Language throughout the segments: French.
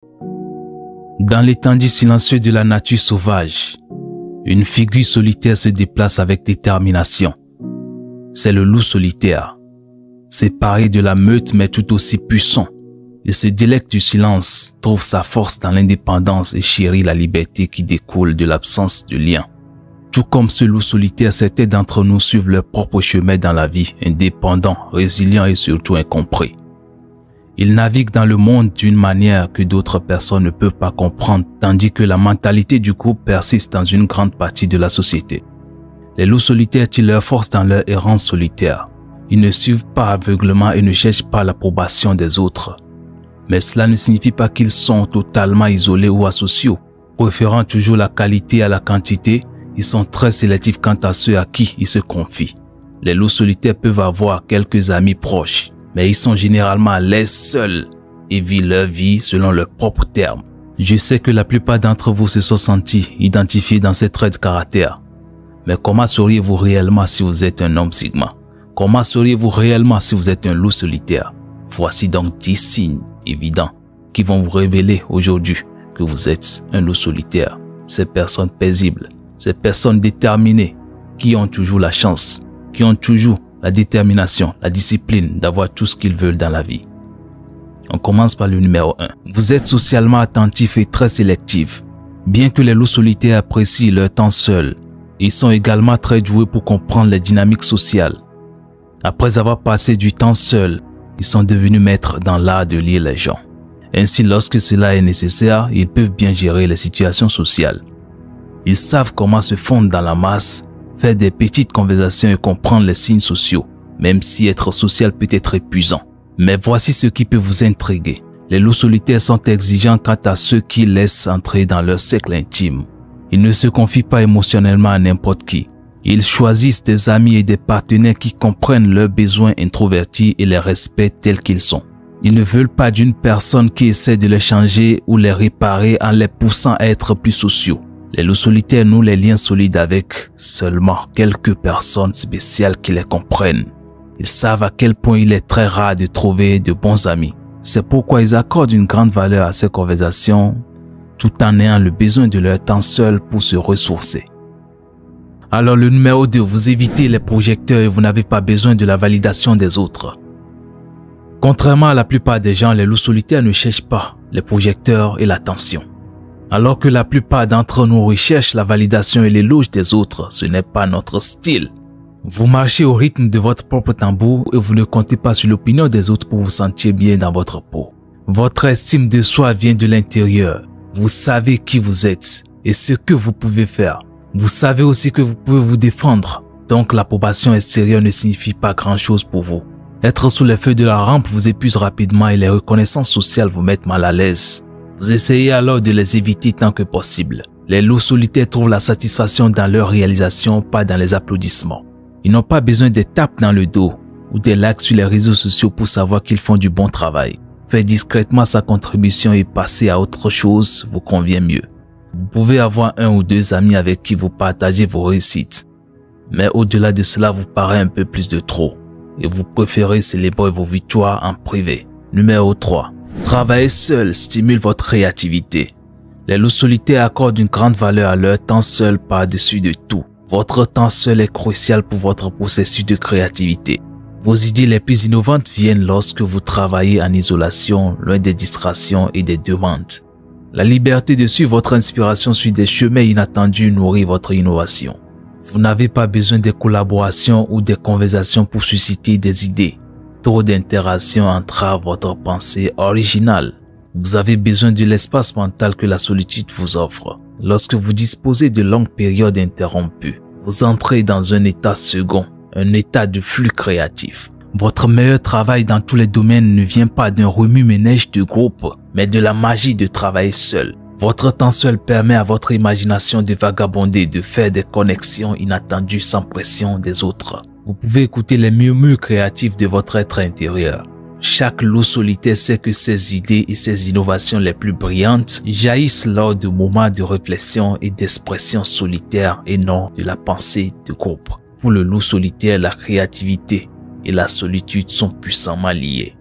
Dans l'étendue silencieux de la nature sauvage, une figure solitaire se déplace avec détermination. C'est le loup solitaire, séparé de la meute mais tout aussi puissant. Il se délecte du silence, trouve sa force dans l'indépendance et chérit la liberté qui découle de l'absence de lien. Tout comme ce loup solitaire, certains d'entre nous suivent leur propre chemin dans la vie, indépendants, résilients et surtout incompris. Ils naviguent dans le monde d'une manière que d'autres personnes ne peuvent pas comprendre, tandis que la mentalité du groupe persiste dans une grande partie de la société. Les loups solitaires tirent leur force dans leur errance solitaire. Ils ne suivent pas aveuglement et ne cherchent pas l'approbation des autres. Mais cela ne signifie pas qu'ils sont totalement isolés ou asociaux. Préférant toujours la qualité à la quantité, ils sont très sélectifs quant à ceux à qui ils se confient. Les loups solitaires peuvent avoir quelques amis proches, mais ils sont généralement à l'aise seuls et vivent leur vie selon leurs propres termes. Je sais que la plupart d'entre vous se sont sentis identifiés dans ces traits de caractère. Mais comment sauriez-vous réellement si vous êtes un homme Sigma? Comment sauriez-vous réellement si vous êtes un loup solitaire? Voici donc 10 signes évidents qui vont vous révéler aujourd'hui que vous êtes un loup solitaire. Ces personnes paisibles, ces personnes déterminées qui ont toujours la chance, qui ont toujours la détermination, la discipline d'avoir tout ce qu'ils veulent dans la vie. On commence par le numéro 1. Vous êtes socialement attentif et très sélectif. Bien que les loups solitaires apprécient leur temps seul, ils sont également très doués pour comprendre les dynamiques sociales. Après avoir passé du temps seuls, ils sont devenus maîtres dans l'art de lire les gens. Ainsi, lorsque cela est nécessaire, ils peuvent bien gérer les situations sociales. Ils savent comment se fondre dans la masse, faire des petites conversations et comprendre les signes sociaux, même si être social peut être épuisant. Mais voici ce qui peut vous intriguer. Les loups solitaires sont exigeants quant à ceux qui laissent entrer dans leur cercle intime. Ils ne se confient pas émotionnellement à n'importe qui. Ils choisissent des amis et des partenaires qui comprennent leurs besoins introvertis et les respectent tels qu'ils sont. Ils ne veulent pas d'une personne qui essaie de les changer ou les réparer en les poussant à être plus sociaux. Les loups solitaires nouent les liens solides avec seulement quelques personnes spéciales qui les comprennent. Ils savent à quel point il est très rare de trouver de bons amis. C'est pourquoi ils accordent une grande valeur à ces conversations tout en ayant le besoin de leur temps seul pour se ressourcer. Alors le numéro 2, vous évitez les projecteurs et vous n'avez pas besoin de la validation des autres. Contrairement à la plupart des gens, les loups solitaires ne cherchent pas les projecteurs et l'attention. Alors que la plupart d'entre nous recherchent la validation et l'éloge des autres, ce n'est pas notre style. Vous marchez au rythme de votre propre tambour et vous ne comptez pas sur l'opinion des autres pour vous sentir bien dans votre peau. Votre estime de soi vient de l'intérieur. Vous savez qui vous êtes et ce que vous pouvez faire. Vous savez aussi que vous pouvez vous défendre. Donc l'approbation extérieure ne signifie pas grand-chose pour vous. Être sous les feux de la rampe vous épuise rapidement et les reconnaissances sociales vous mettent mal à l'aise. Vous essayez alors de les éviter tant que possible. Les loups solitaires trouvent la satisfaction dans leur réalisation, pas dans les applaudissements. Ils n'ont pas besoin des tapes dans le dos ou des likes sur les réseaux sociaux pour savoir qu'ils font du bon travail. Faire discrètement sa contribution et passer à autre chose vous convient mieux. Vous pouvez avoir 1 ou 2 amis avec qui vous partagez vos réussites. Mais au-delà de cela vous paraît un peu plus de trop et vous préférez célébrer vos victoires en privé. Numéro 3. Travailler seul stimule votre créativité. Les loups solitaires accordent une grande valeur à leur temps seul par-dessus de tout. Votre temps seul est crucial pour votre processus de créativité. Vos idées les plus innovantes viennent lorsque vous travaillez en isolation, loin des distractions et des demandes. La liberté de suivre votre inspiration sur des chemins inattendus nourrit votre innovation. Vous n'avez pas besoin de collaborations ou de conversations pour susciter des idées. Trop d'interactions entravent votre pensée originale. Vous avez besoin de l'espace mental que la solitude vous offre. Lorsque vous disposez de longues périodes interrompues, vous entrez dans un état second, un état de flux créatif. Votre meilleur travail dans tous les domaines ne vient pas d'un remue-ménage de groupe, mais de la magie de travailler seul. Votre temps seul permet à votre imagination de vagabonder, de faire des connexions inattendues sans pression des autres. Vous pouvez écouter les murmures créatifs de votre être intérieur. Chaque loup solitaire sait que ses idées et ses innovations les plus brillantes jaillissent lors de moments de réflexion et d'expression solitaire et non de la pensée de groupe. Pour le loup solitaire, la créativité et la solitude sont puissamment liées.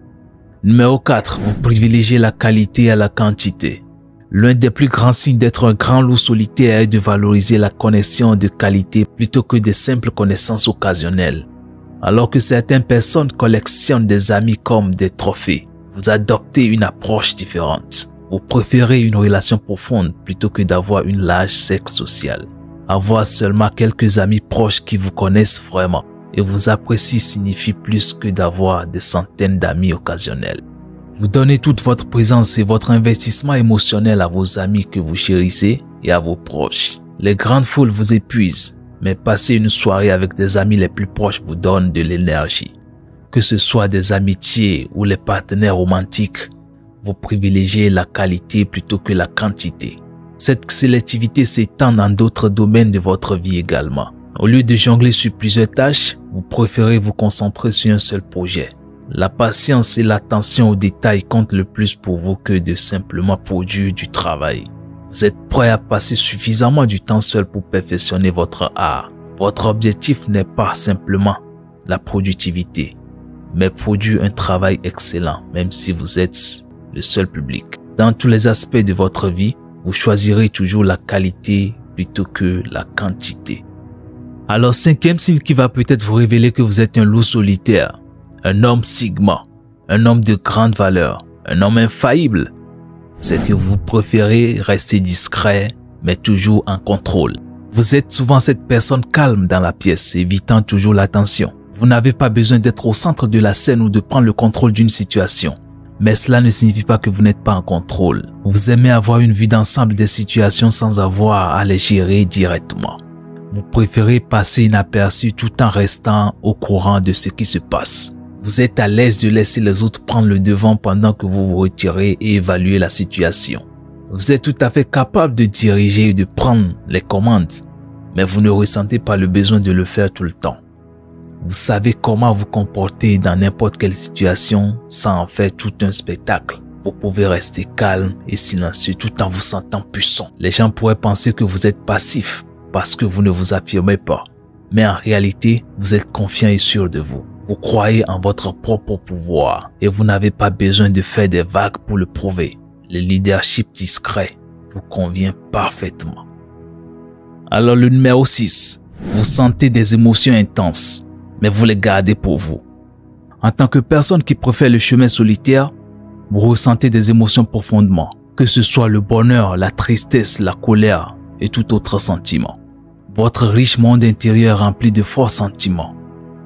Numéro 4. Vous privilégiez la qualité à la quantité. L'un des plus grands signes d'être un grand loup solitaire est de valoriser la connexion de qualité plutôt que des simples connaissances occasionnelles. Alors que certaines personnes collectionnent des amis comme des trophées, vous adoptez une approche différente. Vous préférez une relation profonde plutôt que d'avoir une large cercle social. Avoir seulement quelques amis proches qui vous connaissent vraiment et vous apprécient signifie plus que d'avoir des centaines d'amis occasionnels. Vous donnez toute votre présence et votre investissement émotionnel à vos amis que vous chérissez et à vos proches. Les grandes foules vous épuisent, mais passer une soirée avec des amis les plus proches vous donne de l'énergie. Que ce soit des amitiés ou les partenaires romantiques, vous privilégiez la qualité plutôt que la quantité. Cette sélectivité s'étend dans d'autres domaines de votre vie également. Au lieu de jongler sur plusieurs tâches, vous préférez vous concentrer sur un seul projet. La patience et l'attention aux détails comptent le plus pour vous que de simplement produire du travail. Vous êtes prêt à passer suffisamment du temps seul pour perfectionner votre art. Votre objectif n'est pas simplement la productivité, mais produire un travail excellent, même si vous êtes le seul public. Dans tous les aspects de votre vie, vous choisirez toujours la qualité plutôt que la quantité. Alors, cinquième signe qui va peut-être vous révéler que vous êtes un loup solitaire. Un homme sigma, un homme de grande valeur, un homme infaillible, c'est que vous préférez rester discret, mais toujours en contrôle. Vous êtes souvent cette personne calme dans la pièce, évitant toujours l'attention. Vous n'avez pas besoin d'être au centre de la scène ou de prendre le contrôle d'une situation. Mais cela ne signifie pas que vous n'êtes pas en contrôle. Vous aimez avoir une vue d'ensemble des situations sans avoir à les gérer directement. Vous préférez passer inaperçu tout en restant au courant de ce qui se passe. Vous êtes à l'aise de laisser les autres prendre le devant pendant que vous vous retirez et évaluez la situation. Vous êtes tout à fait capable de diriger et de prendre les commandes, mais vous ne ressentez pas le besoin de le faire tout le temps. Vous savez comment vous comporter dans n'importe quelle situation sans en faire tout un spectacle. Vous pouvez rester calme et silencieux tout en vous sentant puissant. Les gens pourraient penser que vous êtes passif parce que vous ne vous affirmez pas. Mais en réalité, vous êtes confiant et sûr de vous. Vous croyez en votre propre pouvoir et vous n'avez pas besoin de faire des vagues pour le prouver. Le leadership discret vous convient parfaitement. Alors le numéro 6, vous sentez des émotions intenses, mais vous les gardez pour vous. En tant que personne qui préfère le chemin solitaire, vous ressentez des émotions profondément, que ce soit le bonheur, la tristesse, la colère et tout autre sentiment. Votre riche monde intérieur rempli de forts sentiments.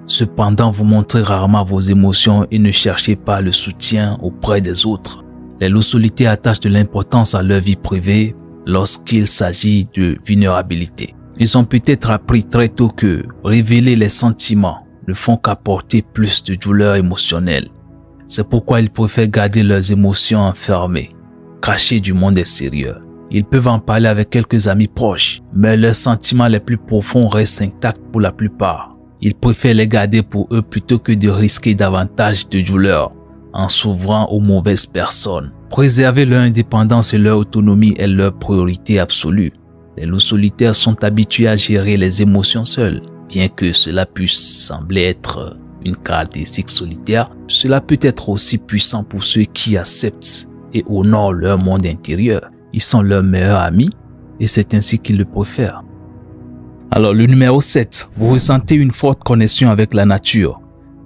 Cependant, vous montrez rarement vos émotions et ne cherchez pas le soutien auprès des autres. Les loups solitaires attachent de l'importance à leur vie privée lorsqu'il s'agit de vulnérabilité. Ils ont peut-être appris très tôt que révéler les sentiments ne font qu'apporter plus de douleur émotionnelle. C'est pourquoi ils préfèrent garder leurs émotions enfermées, cachées du monde extérieur. Ils peuvent en parler avec quelques amis proches, mais leurs sentiments les plus profonds restent intacts pour la plupart. Ils préfèrent les garder pour eux plutôt que de risquer davantage de douleur en s'ouvrant aux mauvaises personnes. Préserver leur indépendance et leur autonomie est leur priorité absolue. Les loups solitaires sont habitués à gérer les émotions seuls. Bien que cela puisse sembler être une caractéristique solitaire, cela peut être aussi puissant pour ceux qui acceptent et honorent leur monde intérieur. Ils sont leurs meilleurs amis et c'est ainsi qu'ils le préfèrent. Alors le numéro 7, vous ressentez une forte connexion avec la nature.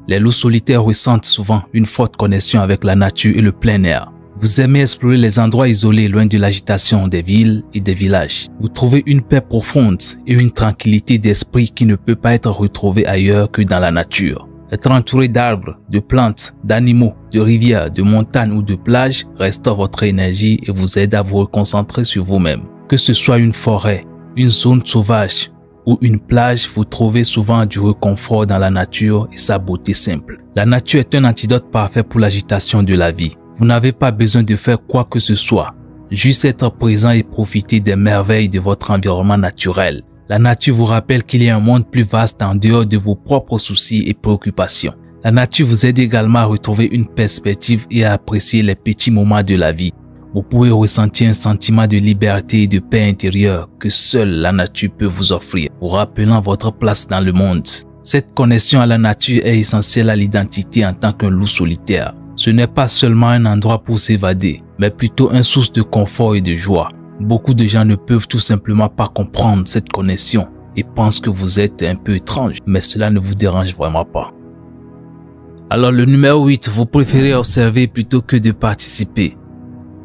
Les loups solitaires ressentent souvent une forte connexion avec la nature et le plein air. Vous aimez explorer les endroits isolés loin de l'agitation des villes et des villages. Vous trouvez une paix profonde et une tranquillité d'esprit qui ne peut pas être retrouvée ailleurs que dans la nature. Être entouré d'arbres, de plantes, d'animaux, de rivières, de montagnes ou de plages restaure votre énergie et vous aide à vous reconcentrer sur vous-même. Que ce soit une forêt, une zone sauvage ou une plage, vous trouvez souvent du réconfort dans la nature et sa beauté simple. La nature est un antidote parfait pour l'agitation de la vie. Vous n'avez pas besoin de faire quoi que ce soit, juste être présent et profiter des merveilles de votre environnement naturel. La nature vous rappelle qu'il y a un monde plus vaste en dehors de vos propres soucis et préoccupations. La nature vous aide également à retrouver une perspective et à apprécier les petits moments de la vie. Vous pouvez ressentir un sentiment de liberté et de paix intérieure que seule la nature peut vous offrir, vous rappelant votre place dans le monde. Cette connexion à la nature est essentielle à l'identité en tant qu'un loup solitaire. Ce n'est pas seulement un endroit pour s'évader, mais plutôt une source de confort et de joie. Beaucoup de gens ne peuvent tout simplement pas comprendre cette connexion et pensent que vous êtes un peu étrange, mais cela ne vous dérange vraiment pas. Alors le numéro 8, vous préférez observer plutôt que de participer.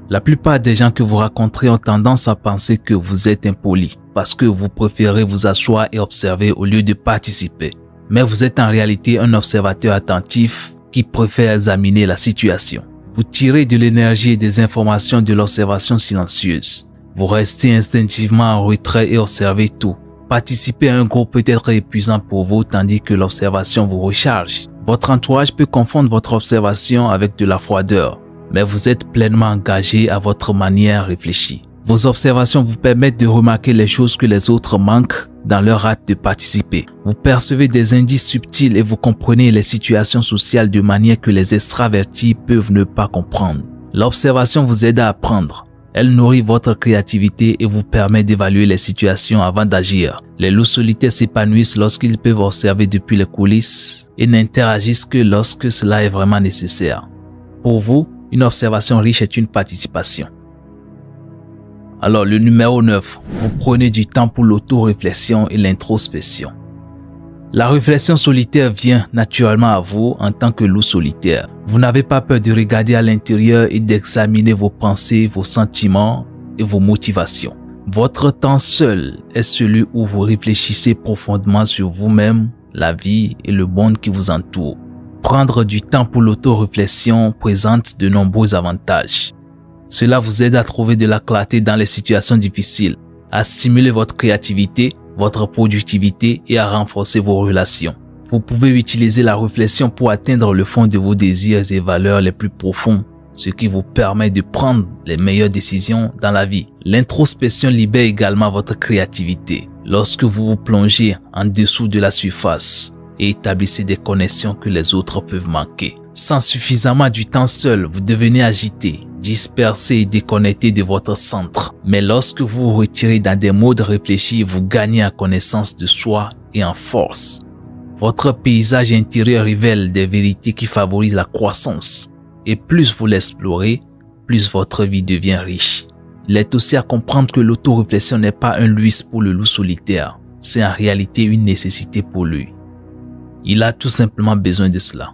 La plupart des gens que vous rencontrez ont tendance à penser que vous êtes impoli parce que vous préférez vous asseoir et observer au lieu de participer. Mais vous êtes en réalité un observateur attentif qui préfère examiner la situation. Vous tirez de l'énergie et des informations de l'observation silencieuse. Vous restez instinctivement en retrait et observez tout. Participer à un groupe peut être épuisant pour vous tandis que l'observation vous recharge. Votre entourage peut confondre votre observation avec de la froideur, mais vous êtes pleinement engagé à votre manière réfléchie. Vos observations vous permettent de remarquer les choses que les autres manquent dans leur acte de participer. Vous percevez des indices subtils et vous comprenez les situations sociales de manière que les extravertis peuvent ne pas comprendre. L'observation vous aide à apprendre. Elle nourrit votre créativité et vous permet d'évaluer les situations avant d'agir. Les loups solitaires s'épanouissent lorsqu'ils peuvent observer depuis les coulisses et n'interagissent que lorsque cela est vraiment nécessaire. Pour vous, une observation riche est une participation. Alors le numéro 9, vous prenez du temps pour l'auto-réflexion et l'introspection. La réflexion solitaire vient naturellement à vous en tant que loup solitaire. Vous n'avez pas peur de regarder à l'intérieur et d'examiner vos pensées, vos sentiments et vos motivations. Votre temps seul est celui où vous réfléchissez profondément sur vous-même, la vie et le monde qui vous entoure. Prendre du temps pour l'auto-réflexion présente de nombreux avantages. Cela vous aide à trouver de la clarté dans les situations difficiles, à stimuler votre créativité, votre productivité et à renforcer vos relations. Vous pouvez utiliser la réflexion pour atteindre le fond de vos désirs et valeurs les plus profonds, ce qui vous permet de prendre les meilleures décisions dans la vie. L'introspection libère également votre créativité. Lorsque vous vous plongez en dessous de la surface et établissez des connexions que les autres peuvent manquer. Sans suffisamment du temps seul, vous devenez agité, dispersé et déconnecté de votre centre. Mais lorsque vous vous retirez dans des modes réfléchis, vous gagnez en connaissance de soi et en force. Votre paysage intérieur révèle des vérités qui favorisent la croissance. Et plus vous l'explorez, plus votre vie devient riche. Il est aussi à comprendre que l'auto-réflexion n'est pas un luxe pour le loup solitaire. C'est en réalité une nécessité pour lui. Il a tout simplement besoin de cela.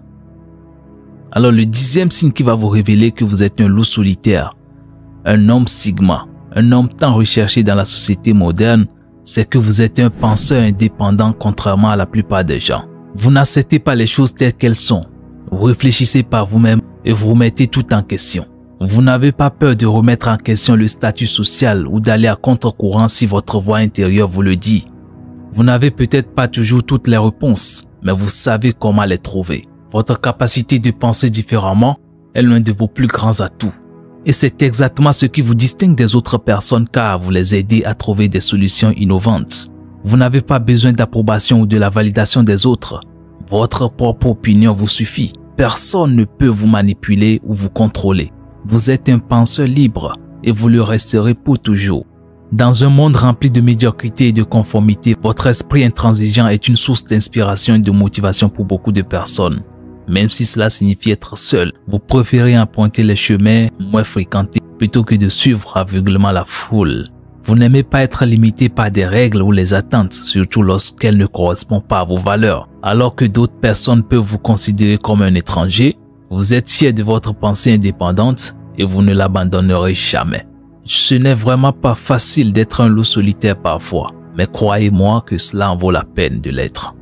Alors le 10e signe qui va vous révéler que vous êtes un loup solitaire, un homme sigma, un homme tant recherché dans la société moderne, c'est que vous êtes un penseur indépendant contrairement à la plupart des gens. Vous n'acceptez pas les choses telles qu'elles sont. Vous réfléchissez par vous-même et vous remettez tout en question. Vous n'avez pas peur de remettre en question le statut social ou d'aller à contre-courant si votre voix intérieure vous le dit. Vous n'avez peut-être pas toujours toutes les réponses, mais vous savez comment les trouver. Votre capacité de penser différemment est l'un de vos plus grands atouts. Et c'est exactement ce qui vous distingue des autres personnes car vous les aidez à trouver des solutions innovantes. Vous n'avez pas besoin d'approbation ou de la validation des autres. Votre propre opinion vous suffit. Personne ne peut vous manipuler ou vous contrôler. Vous êtes un penseur libre et vous le resterez pour toujours. Dans un monde rempli de médiocrité et de conformité, votre esprit intransigeant est une source d'inspiration et de motivation pour beaucoup de personnes. Même si cela signifie être seul, vous préférez emprunter les chemins moins fréquentés plutôt que de suivre aveuglément la foule. Vous n'aimez pas être limité par des règles ou les attentes, surtout lorsqu'elles ne correspondent pas à vos valeurs. Alors que d'autres personnes peuvent vous considérer comme un étranger, vous êtes fier de votre pensée indépendante et vous ne l'abandonnerez jamais. Ce n'est vraiment pas facile d'être un loup solitaire parfois, mais croyez-moi que cela en vaut la peine de l'être.